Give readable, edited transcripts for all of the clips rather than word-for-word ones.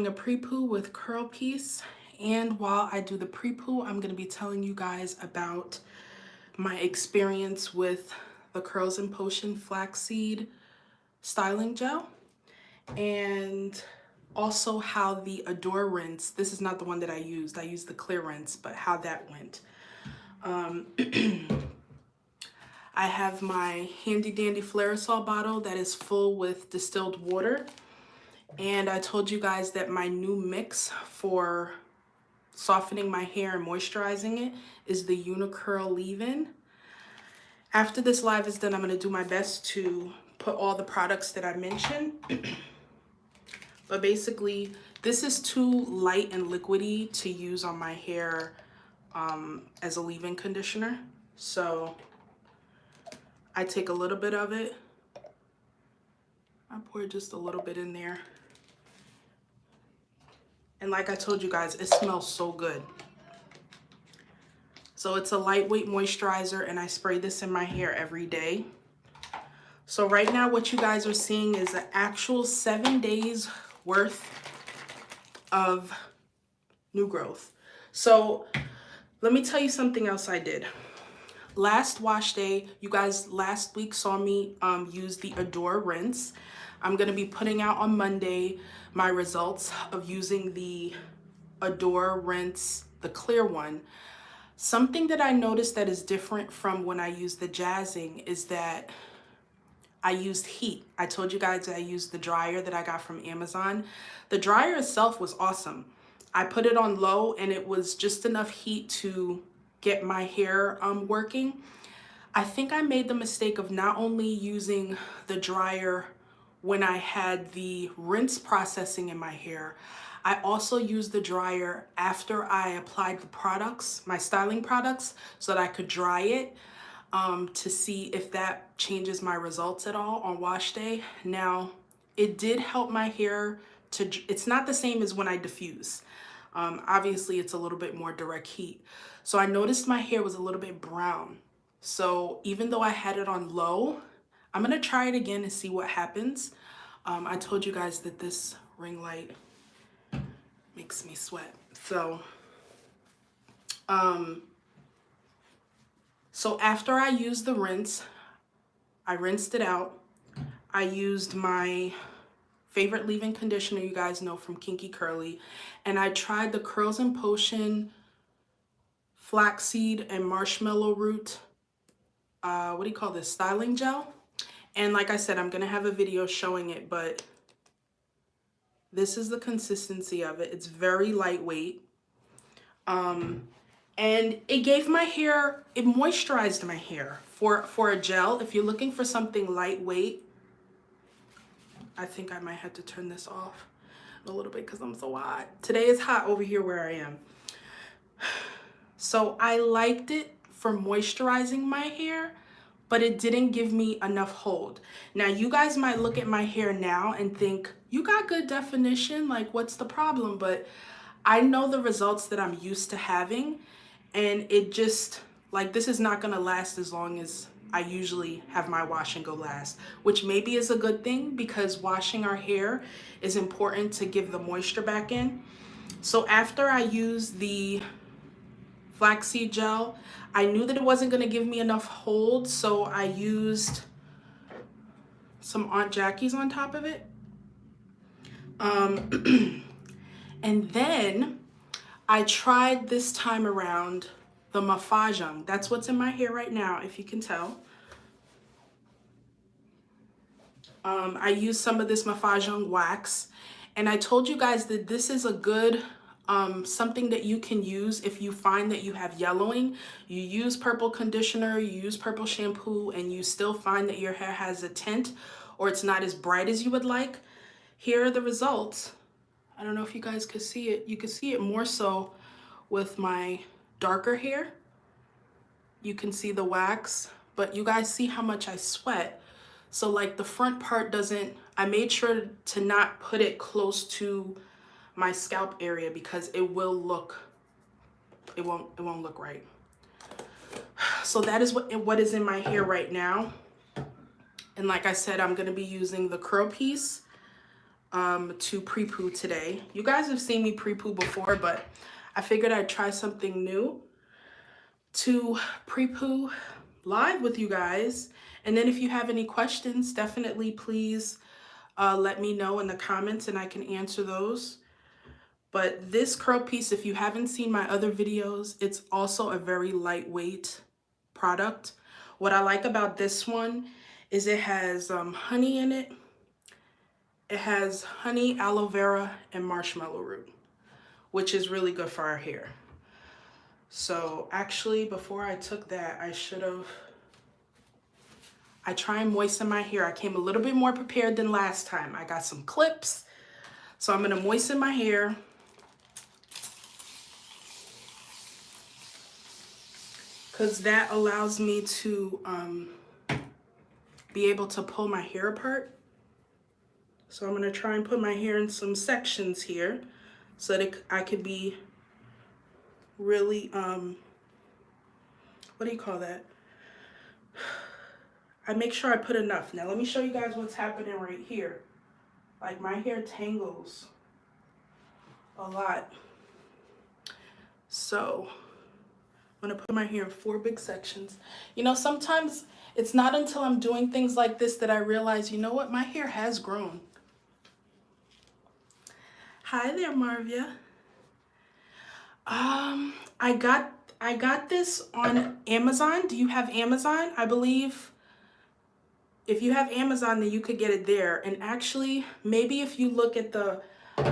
A pre-poo with curl piece, and while I do the pre-poo, I'm going to be telling you guys about my experience with the Curls and Potion flaxseed styling gel, and also how the Adore rinse, this is not the one that I used the clear rinse, but how that went. I have my handy dandy Flairosol bottle that is full with distilled water. And I told you guys that my new mix for softening my hair and moisturizing it is the Unicurl leave-in. After this live is done, I'm going to do my best to put all the products that I mentioned. But basically, this is too light and liquidy to use on my hair as a leave-in conditioner. So I take a little bit of it. I pour just a little bit in there. And like I told you guys, it smells so good. So it's a lightweight moisturizer, and I spray this in my hair every day. So right now what you guys are seeing is an actual 7 days worth of new growth. So let me tell you something else I did. Last wash day, you guys last week saw me use the Adore rinse. I'm going to be putting out on Monday my results of using the Adore rinse, the clear one. Something that I noticed that is different from when I used the jazzing is that I used heat. I told you guys I used the dryer that I got from Amazon. The dryer itself was awesome. I put it on low and it was just enough heat to get my hair working. I think I made the mistake of not only using the dryer when I had the rinse processing in my hair, I also used the dryer after I applied the products, my styling products, so that I could dry it to see if that changes my results at all on wash day. Now, it did help my hair to, it's not the same as when I diffuse. Obviously, it's a little bit more direct heat. So I noticed my hair was a little bit brown. So even though I had it on low, I'm going to try it again and see what happens. I told you guys that this ring light makes me sweat. So after I used the rinse, I rinsed it out. I used my favorite leave-in conditioner you guys know from Kinky Curly, and I tried the Curls and Potion flaxseed and marshmallow root, what do you call this, styling gel. And like I said, I'm gonna have a video showing it, but this is the consistency of it. It's very lightweight. And it gave my hair, it moisturized my hair. For a gel, if you're looking for something lightweight, I think I might have to turn this off a little bit because I'm so hot. Today is hot over here where I am. So I liked it for moisturizing my hair, but it didn't give me enough hold. Now you guys might look at my hair now and think, you got good definition, like what's the problem? But I know the results that I'm used to having, and it just, like, this is not gonna last as long as I usually have my wash and go last, which maybe is a good thing because washing our hair is important to give the moisture back in. So after I used the flaxseed gel, I knew that it wasn't going to give me enough hold, so I used some Aunt Jackie's on top of it. And then I tried this time around the Mofajang. That's what's in my hair right now, if you can tell. I used some of this Mofajang wax, and I told you guys that this is a good something that you can use if you find that you have yellowing. You use purple conditioner, you use purple shampoo, and you still find that your hair has a tint or it's not as bright as you would like. Here are the results. I don't know if you guys could see it. You could see it more so with my darker hair. You can see the wax, but you guys see how much I sweat. So like the front part doesn't, I made sure to not put it close to my scalp area because it will look, it won't look right. So that is what is in my hair right now. And like I said, I'm going to be using the curl piece to pre-poo today. You guys have seen me pre-poo before, but I figured I'd try something new to pre-poo live with you guys. And then if you have any questions, definitely please let me know in the comments and I can answer those. But this curl piece, if you haven't seen my other videos, it's also a very lightweight product. What I like about this one is it has honey in it. It has honey, aloe vera, and marshmallow root, which is really good for our hair. So actually, before I took that, I try and moisten my hair. I came a little bit more prepared than last time. I got some clips, so I'm gonna moisten my hair. Because that allows me to be able to pull my hair apart. So I'm gonna try and put my hair in some sections here so that I could be really, what do you call that? I make sure I put enough. Now let me show you guys what's happening right here. Like my hair tangles a lot. So I'm gonna put my hair in 4 big sections. You know, sometimes it's not until I'm doing things like this that I realize, you know what, my hair has grown. Hi there, Marvia. I got this on Amazon. Do you have Amazon? I believe if you have Amazon, then you could get it there. And actually, maybe if you look at the, I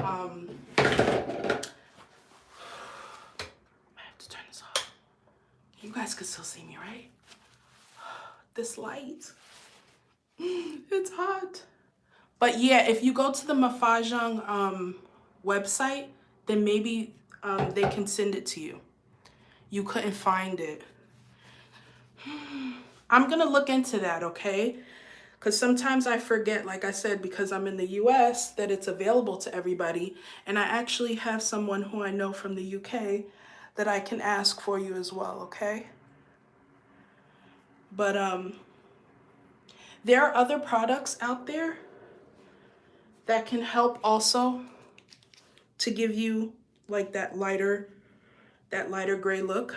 have to turn this off. You guys could still see me, right? This light, it's hot. But yeah, if you go to the Mofajang website, then maybe they can send it to you. You couldn't find it. I'm gonna look into that, okay? Because sometimes I forget, like I said, because I'm in the US, that it's available to everybody. And I actually have someone who I know from the UK that I can ask for you as well, okay? But there are other products out there that can help also to give you like that lighter gray look.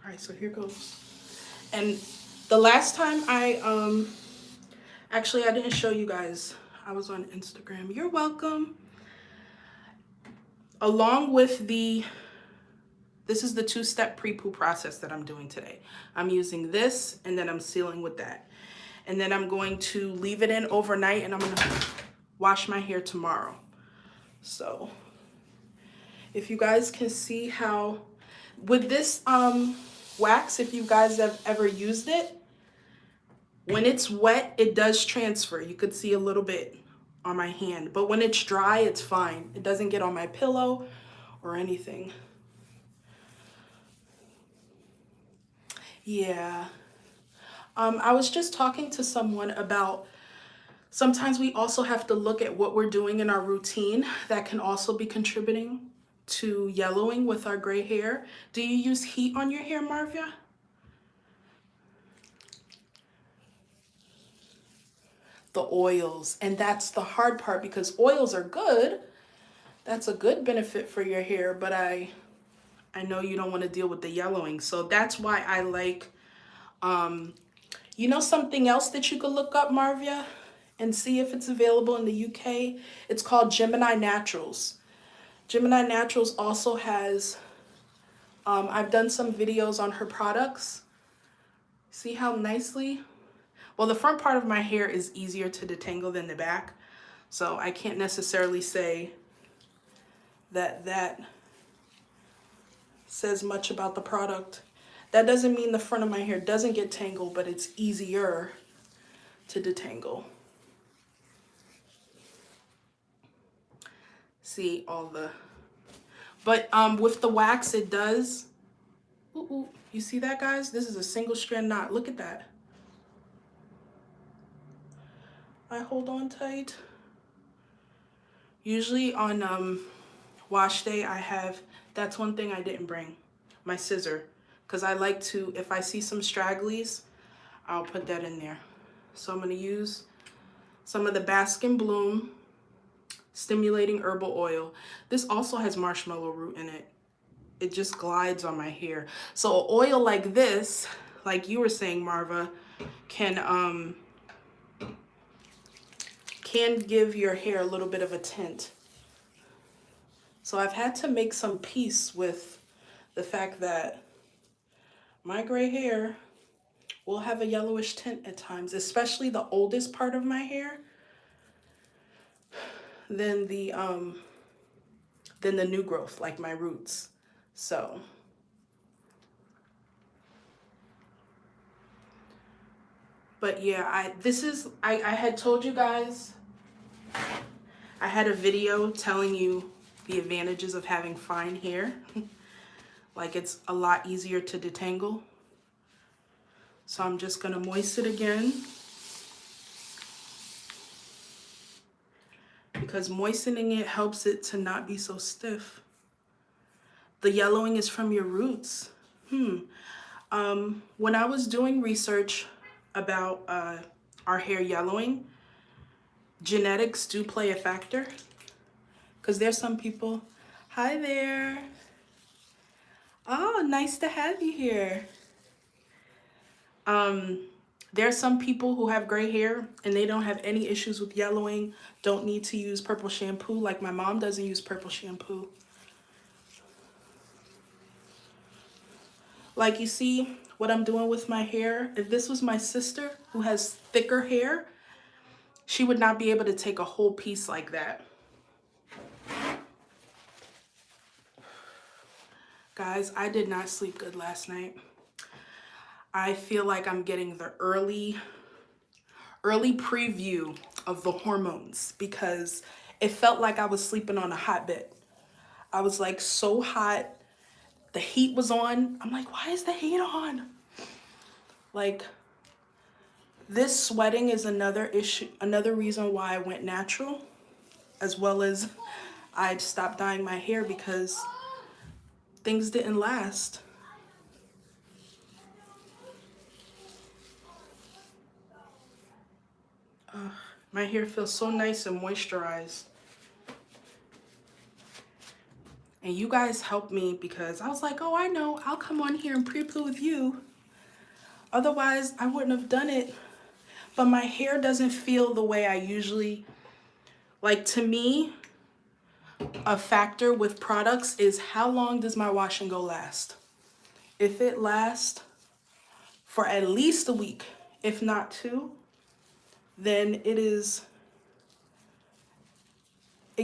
All right, so here goes. And the last time actually I didn't show you guys. I was on Instagram. You're welcome. Along with this is the 2-step pre-poo process that I'm doing today. I'm using this and then I'm sealing with that. And then I'm going to leave it in overnight and I'm gonna wash my hair tomorrow. So if you guys can see how, with this wax, if you guys have ever used it, when it's wet, it does transfer. You could see a little bit on my hand, but when it's dry, it's fine. It doesn't get on my pillow or anything. Yeah. I was just talking to someone about sometimes we also have to look at what we're doing in our routine that can also be contributing to yellowing with our gray hair. Do you use heat on your hair, Marvia? The oils, and that's the hard part because oils are good. That's a good benefit for your hair, but I know you don't want to deal with the yellowing. So that's why I like, you know, something else that you could look up, Marvia, and see if it's available in the UK. It's called Gemini Naturals. Gemini Naturals also has, I've done some videos on her products. See how nicely? Well, the front part of my hair is easier to detangle than the back. So I can't necessarily say that that says much about the product. That doesn't mean the front of my hair doesn't get tangled, but it's easier to detangle. See all the, but with the wax it does. Ooh, you see that, guys? This is a single strand knot. Look at that. I hold on tight. Usually on wash day I have, that's one thing I didn't bring, my scissor, because I like to, if I see some stragglies, I'll put that in there. So I'm going to use some of the Bask and Bloom Stimulating Herbal Oil. This also has marshmallow root in it. It just glides on my hair. So an oil like this, like you were saying, Marva, can give your hair a little bit of a tint. So I've had to make some peace with the fact that my gray hair will have a yellowish tint at times, especially the oldest part of my hair than the new growth, like my roots. So but yeah, I had told you guys, I had a video telling you the advantages of having fine hair. Like, it's a lot easier to detangle. So I'm just gonna moisten it again, because moistening it helps it to not be so stiff. The yellowing is from your roots. When I was doing research about our hair yellowing, genetics do play a factor. Because there's some people, hi there. Oh, nice to have you here. There's some people who have gray hair and they don't have any issues with yellowing, don't need to use purple shampoo. Like my mom doesn't use purple shampoo. Like, you see what I'm doing with my hair? If this was my sister who has thicker hair, she would not be able to take a whole piece like that. Guys, I did not sleep good last night. I feel like I'm getting the early preview of the hormones, because it felt like I was sleeping on a hotbed. I was like so hot. The heat was on. I'm like, why is the heat on? Like, this sweating is another issue, another reason why I went natural, as well as I stopped dyeing my hair, because things didn't last. My hair feels so nice and moisturized. And you guys helped me, because I was like, oh, I know, I'll come on here and pre-poo with you. Otherwise, I wouldn't have done it. But my hair doesn't feel the way I usually, like, to me, a factor with products is how long does my wash and go last? If it lasts for at least a week, if not 2, then it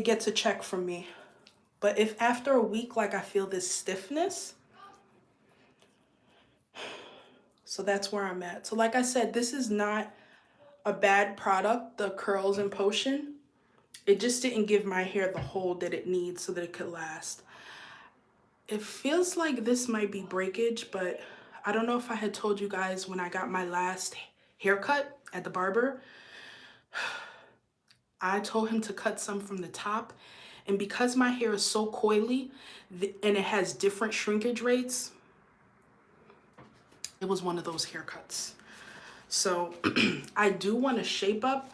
gets a check from me. But if after a week, like, I feel this stiffness, so that's where I'm at. So like I said, this is not a bad product, the Curls and Potion. It just didn't give my hair the hold that it needs so that it could last. It feels like this might be breakage, but I don't know if I had told you guys when I got my last haircut at the barber, I told him to cut some from the top. And because my hair is so coily and it has different shrinkage rates, it was one of those haircuts. So I do want to shape up,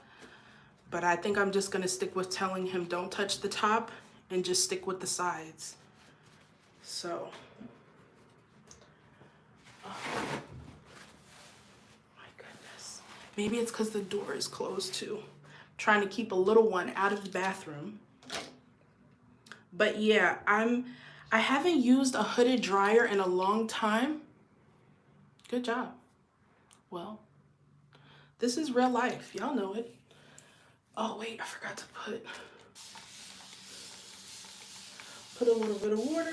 but I think I'm just going to stick with telling him don't touch the top and just stick with the sides. So, oh my goodness. Maybe it's because the door is closed too. I'm trying to keep a little one out of the bathroom. But yeah, I haven't used a hooded dryer in a long time. Good job. Well, this is real life. Y'all know it. Oh wait, I forgot to put a little bit of water.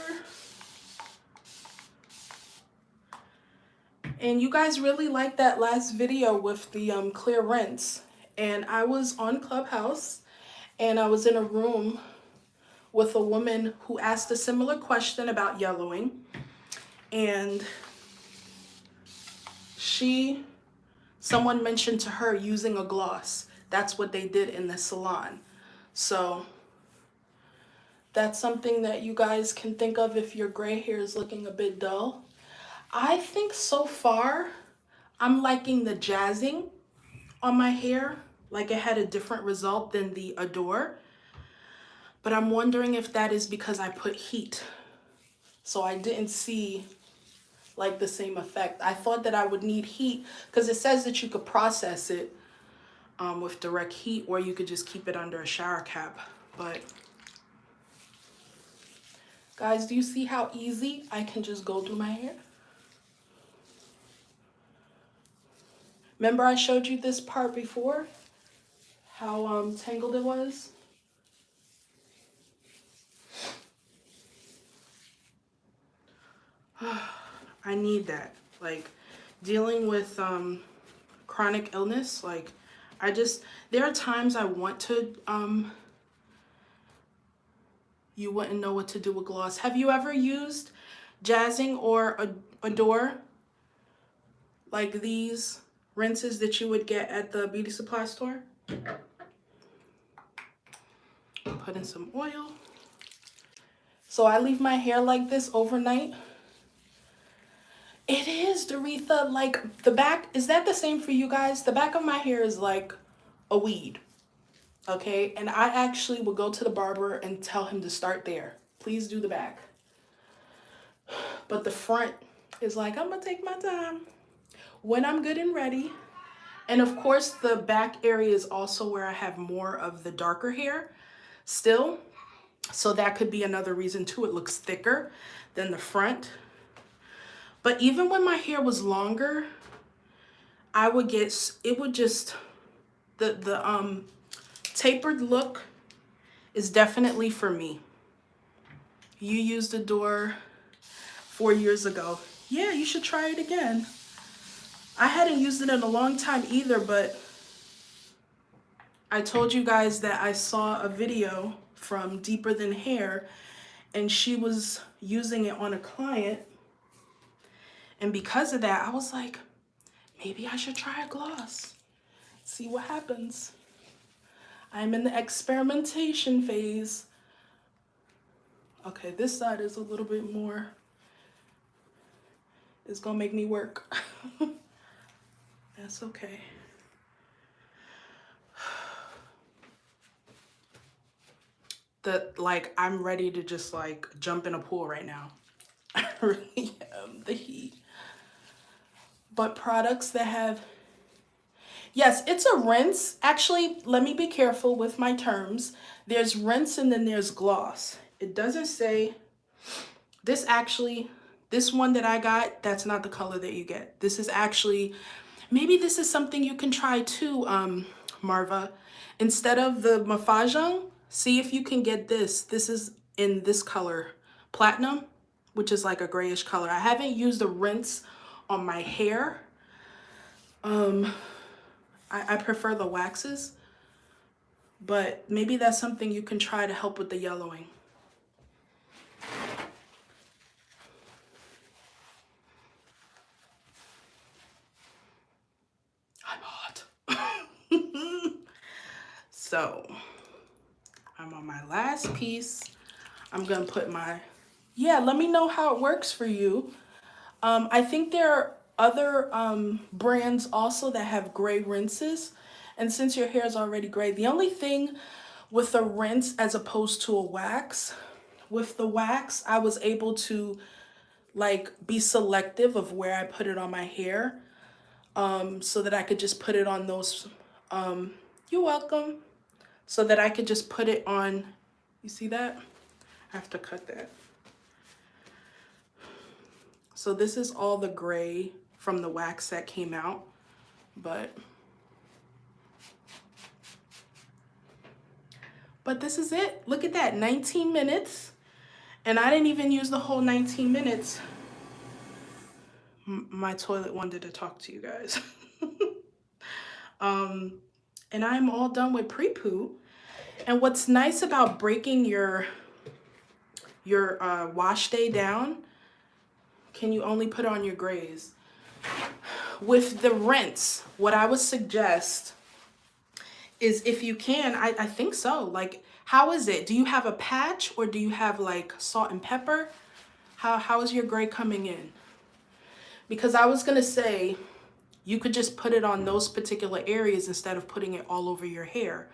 And you guys really liked that last video with the clear rinse. And I was on Clubhouse and I was in a room with a woman who asked a similar question about yellowing. And someone mentioned to her using a gloss. That's what they did in the salon. So that's something that you guys can think of if your gray hair is looking a bit dull. I think so far I'm liking the jazzing on my hair. Like it had a different result than the Adore. But I'm wondering if that is because I put heat. So I didn't see like the same effect. I thought that I would need heat because it says that you could process it with direct heat, or you could just keep it under a shower cap. But guys, do you see how easy I can just go through my hair? Remember I showed you this part before? How tangled it was? I need that. Like dealing with chronic illness, like there are times I want to, you wouldn't know what to do with gloss. Have you ever used Jazzing or Adore? Like these rinses that you would get at the beauty supply store? Put in some oil. So I leave my hair like this overnight. It is, Doretha. Like the back, is that the same for you guys? The back of my hair is like a weed. Okay, and I actually will go to the barber and tell him to start there. Please do the back. But the front is like, I'm gonna take my time when I'm good and ready. And of course, the back area is also where I have more of the darker hair still. So that could be another reason too. It looks thicker than the front. But even when my hair was longer, I would get, it would just, the tapered look is definitely for me. You used Adore 4 years ago. Yeah, you should try it again. I hadn't used it in a long time either, but I told you guys that I saw a video from Deeper Than Hair and she was using it on a client. And because of that, I was like, maybe I should try a gloss. See what happens. I'm in the experimentation phase. Okay, this side is a little bit more. It's gonna make me work. That's okay. Like, I'm ready to just like jump in a pool right now. I really am, the heat. But products that have, yes, it's a rinse. Actually, let me be careful with my terms. There's rinse and then there's gloss. It doesn't say, this actually, this one that I got, that's not the color that you get. This is actually, maybe this is something you can try too, Marva. Instead of the Mofajang, see if you can get this. This is in this color, Platinum, which is like a grayish color. I haven't used a rinse on my hair. I prefer the waxes, but maybe that's something you can try to help with the yellowing. I'm hot. So I'm on my last piece. I'm gonna put my, yeah, let me know how it works for you. I think there are other brands also that have gray rinses. And since your hair is already gray, the only thing with a rinse as opposed to a wax, with the wax, I was able to like be selective of where I put it on my hair, so that I could just put it on those, you're welcome, so that I could just put it on, you see that? I have to cut that. So this is all the gray from the wax that came out, but this is it. Look at that, 19 minutes. And I didn't even use the whole 19 minutes. My toilet wanted to talk to you guys. And I'm all done with pre-poo. And what's nice about breaking your wash day down, can you only put on your grays? With the rinse, what I would suggest is, if you can, I think so. Like, how is it? Do you have a patch or do you have like salt and pepper? How is your gray coming in? Because I was gonna say, you could just put it on those particular areas instead of putting it all over your hair.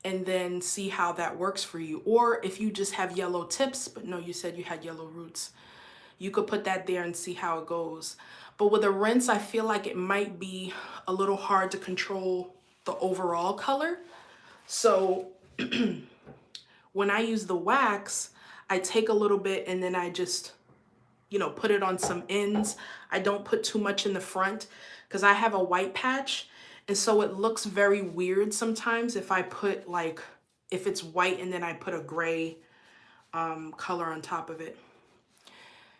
And then see how that works for you. Or if you just have yellow tips, but no, you said you had yellow roots, you could put that there and see how it goes. But with a rinse, I feel like it might be a little hard to control the overall color. So when I use the wax, I take a little bit and then I just, you know, put it on some ends. I don't put too much in the front because I have a white patch. And so it looks very weird sometimes if I put like, if it's white and then I put a gray color on top of it.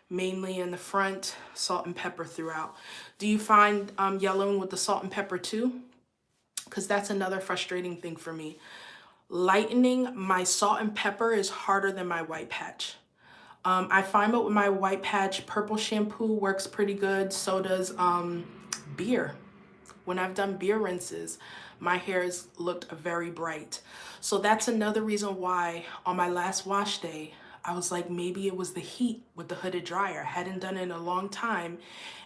Mainly in the front, salt and pepper throughout. Do you find yellowing with the salt and pepper too? Because that's another frustrating thing for me. Lightening my salt and pepper is harder than my white patch. I find with my white patch, purple shampoo works pretty good. So does beer. When I've done beer rinses, my hair has looked very bright. So that's another reason why on my last wash day, I was like, maybe it was the heat with the hooded dryer. I hadn't done it in a long time.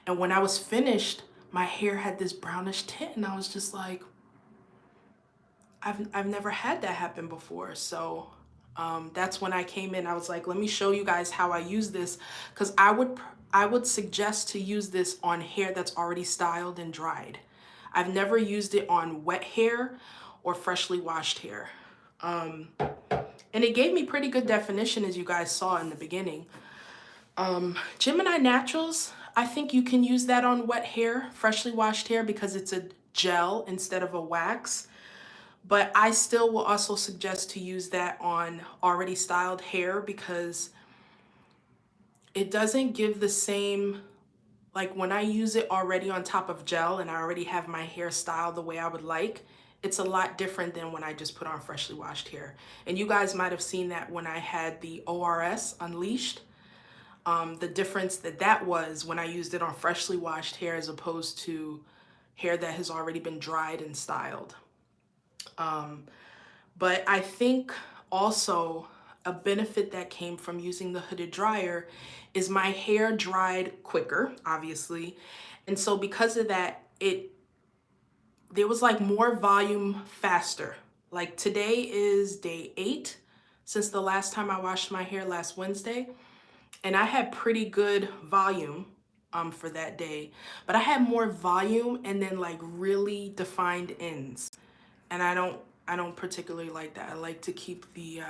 And when I was finished, my hair had this brownish tint and I was just like, I've never had that happen before. So that's when I came in. I was like, let me show you guys how I use this, because I would suggest to use this on hair that's already styled and dried. I've never used it on wet hair or freshly washed hair. And it gave me pretty good definition, as you guys saw in the beginning. Gemini Naturals, I think you can use that on wet hair, freshly washed hair, because it's a gel instead of a wax. But I still will also suggest to use that on already styled hair because it doesn't give the same, like when I use it already on top of gel and I already have my hair styled the way I would like, it's a lot different than when I just put on freshly washed hair. And you guys might have seen that when I had the ORS Unleashed, the difference that was when I used it on freshly washed hair as opposed to hair that has already been dried and styled. But I think also a benefit that came from using the hooded dryer is my hair dried quicker, obviously. And so because of that, there was like more volume faster. Like today is day 8 since the last time I washed my hair last Wednesday. And I had pretty good volume for that day, but I had more volume and then like really defined ends. And I don't particularly like that. I like to keep the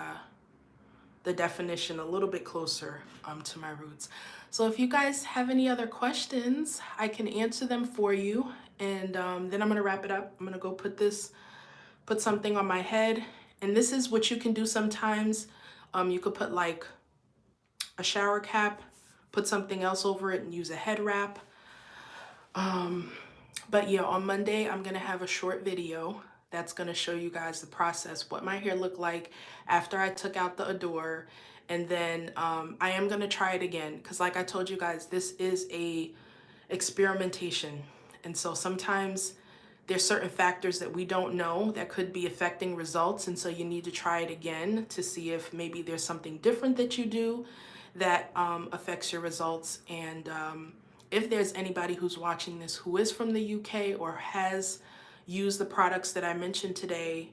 definition a little bit closer to my roots. So if you guys have any other questions, I can answer them for you. And then I'm gonna wrap it up. I'm gonna go put something on my head. And this is what you can do sometimes. You could put like a shower cap, put something else over it and use a head wrap. But yeah, on Monday, I'm gonna have a short video that's gonna show you guys the process, what my hair looked like after I took out the Adore. And then I am gonna try it again, because like I told you guys, this is a experimentation. And so sometimes there's certain factors that we don't know that could be affecting results. And so you need to try it again to see if maybe there's something different that you do that affects your results. And if there's anybody who's watching this who is from the UK or has used the products that I mentioned today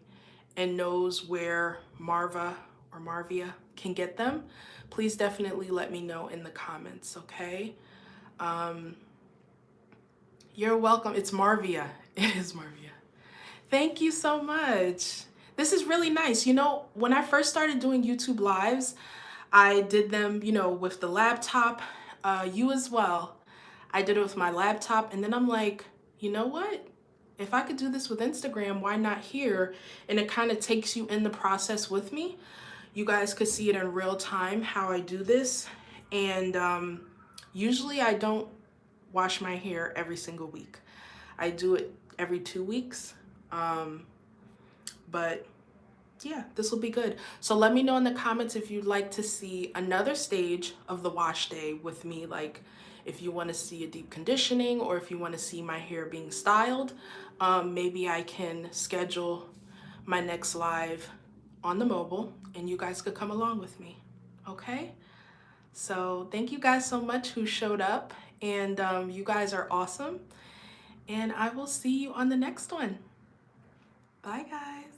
and knows where Marva or Marvia can get them, please definitely let me know in the comments, okay? You're welcome. It's Marvia. It is Marvia. Thank you so much. This is really nice. You know, when I first started doing YouTube lives, I did them, you know, with the laptop, you as well. I did it with my laptop, and then I'm like, you know what? If I could do this with Instagram, why not here? And it kind of takes you in the process with me. You guys could see it in real time how I do this. And usually I don't wash my hair every single week. I do it every 2 weeks. But yeah, this will be good. So let me know in the comments if you'd like to see another stage of the wash day with me, like if you want to see a deep conditioning or if you want to see my hair being styled. Maybe I can schedule my next live on the mobile and you guys could come along with me. Okay? So thank you guys so much who showed up, and you guys are awesome. And I will see you on the next one. Bye, guys.